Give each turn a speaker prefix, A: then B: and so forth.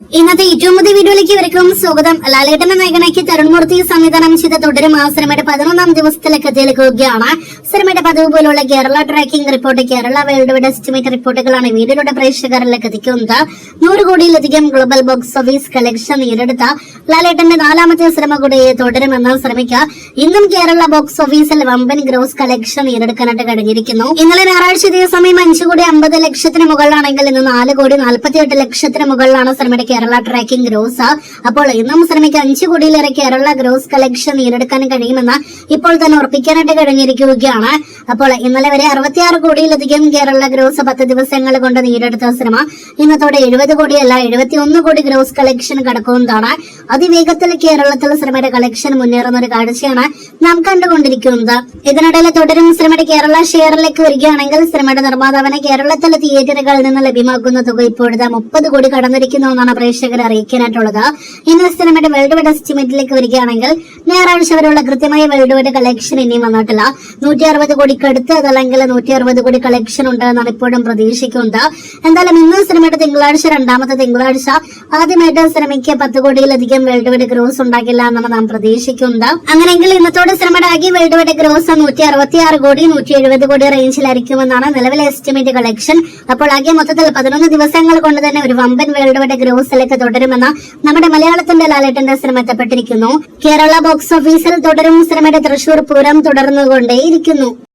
A: ഇന്നത്തെ ഏറ്റവും പുതിയ വീഡിയോയിലേക്ക് ഇവർക്കും സ്വാഗതം. ലാലേട്ടന്റെ നായകനാക്കി തരുൺമൂർത്തി സംവിധാനം ചെയ്ത തുടരും ആ സിനിമയുടെ 11ാം ദിവസത്തിലേക്ക് എത്തിയിരിക്കുകയാണ്. സിനിമയുടെ പതിവ് പോലുള്ള Kerala tracking report, Kerala world wide estimate റിപ്പോർട്ടുകളാണ് വീഡിയോയുടെ പ്രേക്ഷകരിലേക്ക് എത്തിക്കുന്നത്. 100 കോടിയിലധികം ഗ്ലോബൽ ബോക്സ് ഓഫീസ് കളക്ഷൻ നേടിയെടുത്ത ലാലേട്ടന്റെ 4ാമത്തെ സിനിമ കൂടി തുടരുമെന്ന സിനിമയ്ക്ക് ഇന്നും കേരള ബോക്സ് ഓഫീസിൽ വമ്പൻ ഗ്രോസ് കളക്ഷൻ നേടിയെടുക്കാനായിട്ട് കഴിഞ്ഞിരിക്കുന്നു. ഇന്നലെ ഞായറാഴ്ച ഇതേ സമയം 5 കോടി 50 ലക്ഷത്തിന് മുകളിലാണെങ്കിൽ ഇന്ന് 4 കോടി 48 ലക്ഷത്തിന് മുകളിലാണ് സിനിമയുടെ കേരള ട്രാക്കിംഗ് ഗ്രോസ്. അപ്പോൾ ഇന്നും സിനിമയ്ക്ക് 5 കോടിയിലേറെ കേരള ഗ്രോസ് കളക്ഷൻ നേടിയെടുക്കാൻ കഴിയുമെന്ന് ഇപ്പോൾ തന്നെ ഉറപ്പിക്കാനായിട്ട് കഴിഞ്ഞിരിക്കുകയാണ്. അപ്പോൾ ഇന്നലെ വരെ 66 കോടിയിലധികം കേരള ഗ്രോസ് 10 ദിവസങ്ങൾ കൊണ്ട് നേടിയെടുത്ത സിനിമ ഇന്നത്തോടെ 70 കോടിയല്ല 71 കോടി ഗ്രോസ് കളക്ഷൻ കടക്കുന്നതാണ്. അതിവേഗത്തിൽ കേരളത്തിൽ സിനിമയുടെ കളക്ഷൻ മുന്നേറുന്ന ഒരു കാഴ്ചയാണ് നാം കണ്ടുകൊണ്ടിരിക്കുന്നത്. ഇതിനിടയിൽ തുടരും സിനിമയുടെ കേരള ഷെയറിലേക്ക് വരികയാണെങ്കിൽ സിനിമയുടെ നിർമ്മാതാവിന് കേരളത്തിലെ തിയേറ്ററുകളിൽ നിന്ന് ലഭ്യമാക്കുന്ന തുക ഇപ്പോഴത്തെ 30 കോടി കടന്നിരിക്കുന്നു എന്നാണ് പ്രേക്ഷകരെ അറിയിക്കാനായിട്ടുള്ളത്. ഇന്ന് സിനിമയുടെ വേൾഡ് വൈഡ് എസ്റ്റിമേറ്റിലേക്ക് വരികയാണെങ്കിൽ ഞായറാഴ്ച വരെയുള്ള കൃത്യമായ വേൾഡ് വൈഡ് കളക്ഷൻ ഇനിയും വന്നിട്ടില്ല. 160 കോടിക്ക് അടുത്ത് അതല്ലെങ്കിൽ 160 കോടി കളക്ഷൻ ഉണ്ട് എന്നാണ് ഇപ്പോഴും പ്രതീക്ഷിക്കുന്നത്. എന്തായാലും ഇന്ന് സിനിമയുടെ തിങ്കളാഴ്ച, രണ്ടാമത്തെ തിങ്കളാഴ്ച ആദ്യമായിട്ട് സിനിമയ്ക്ക് 10 കോടിയിലധികം വേൾഡ് വൈഡ് ഗ്രോസ് ഉണ്ടാക്കില്ല എന്നാണ് നാം പ്രതീക്ഷിക്കുന്നത്. അങ്ങനെയെങ്കിൽ ഇന്നത്തോടെ സിനിമയുടെ ആകെ വേൾഡ് വൈഡ് ഗ്രോസ് 166 കോടി 170 കോടി റേഞ്ചിലായിരിക്കുമെന്നാണ് നിലവിലെ എസ്റ്റിമേറ്റ് കളക്ഷൻ. അപ്പോൾ ആകെ മൊത്തത്തിൽ 11 ദിവസങ്ങൾ കൊണ്ട് തന്നെ ഒരു വമ്പൻ വേൾഡ് വൈഡ് ഗ്രോസിലേക്ക് തുടരുമെന്ന് നമ്മുടെ മലയാളത്തിന്റെ ലാലേട്ടന്റെ സിനിമ എത്തപ്പെട്ടിരിക്കുന്നു. കേരള ബോക്സ് ഓഫീസിൽ തുടരും സിനിമയുടെ തൃശൂർ പൂരം തുടർന്നുകൊണ്ടേയിരിക്കുന്നു.